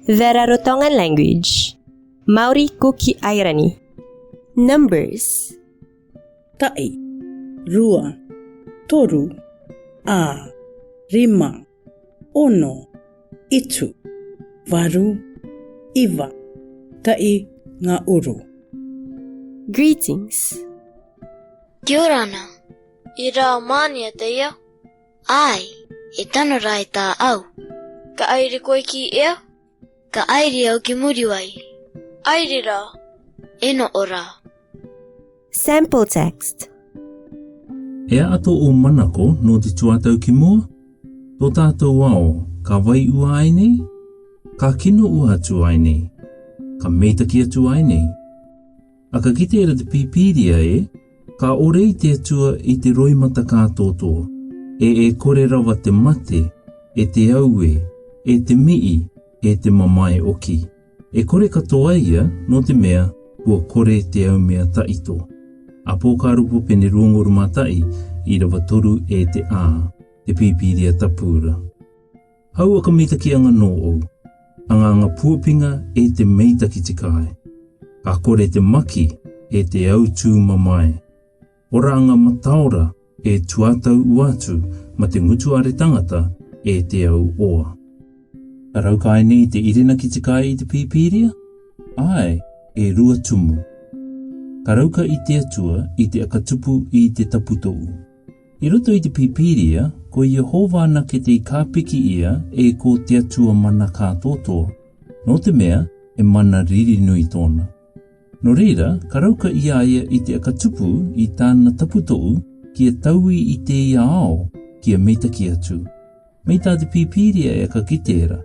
The Rarotongan language. Maori Kuki Airani. Numbers. Tai, rua, toru, a, rima, ono, itu, varu, iwa, tai ngā uru. Greetings. Kia ora ana. I rā mānia te ia. Ai, e tano rai tā au. Ka aere koe ki ea? Ka aere au ki muri wai. Aere rā. Eno ora. Sample text. Ea ato o manako no te tuatau ki mua? Tō tātou ao, ka wai ua ai nei? Ka kino ua atu ai nei? Ka meitaki atu ai nei? A ka kite era te pipiria ka ore i te atua i te roimata kātotoa, e kore rawa te mate, e te aue, e te mii, e te mamae oki. E kore katoa ia no te mea kua kore te au mea taito. A pōkarupo pene ruongoru matai i rawa toru e te a, te pipiria tapura. Hau aka meitaki anga no o, anga puapinga e te meitaki te kai. Ka kore te maki e te au tū mamae. Ora anga mataora e tuatau uatu ma te ngutuare tangata e te au oa. Ka raukai nei te irina ki te kai i te pipiria? Ai, e rua tumu. Ka rauka i te atua i te akatupu i te taputou. I roto i te pipiria, ko Jehova ana ke te kāpiki ia e ko te atua mana kātotoa. No te mea, e mana riri nui tōna. No reira, ka rauka ia i te akatupu i tāna taputou kia taui i te ia ao kia meitaki atu. Meita te pipiria e ka kitera,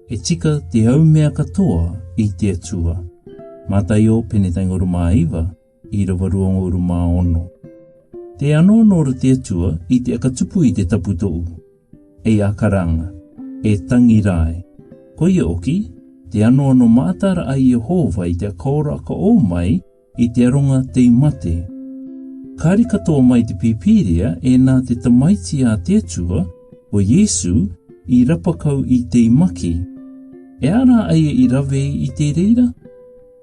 e tika te au mea katoa i te atua. Mātai o pene taingoru mā iwa i rawa ruongoru mā ono. Te ano nora te atua i te akatupu i te taputou. E akaranga, e tangi rai. Ko ia oki, te ano mātara a Jehova i te akaora aka o mai i te aronga te mate. Kāri katoa mai te pipiria e nā te tamaiti a te atua o Yesu i rapakau i te maki. E ara aia i rawe i te reira?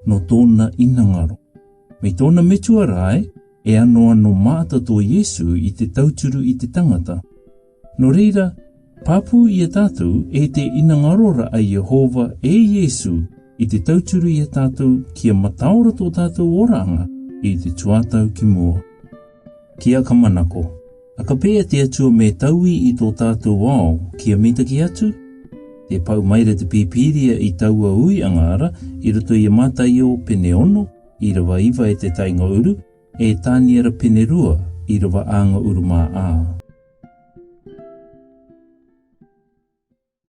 No tōna inangaro. Me tōna metua rai e ano māta tō Yesu i te tauturu i te tangata. No reira, papu i a tātou e te inangarora a Jehova e Yesu i te tauturu i a tātou kia mataora tō tātou oranga i te tuatau ki mua. Kia ka manako, a ka pēa te atua me taui i tō tātou ao kia meitaki atu? Te pau maire te pipiria i taua ui angara i roto i a mātai o pene ono i rawa iwa e te tainga uru e tāniara pene rua i rawa anga uru mā ā.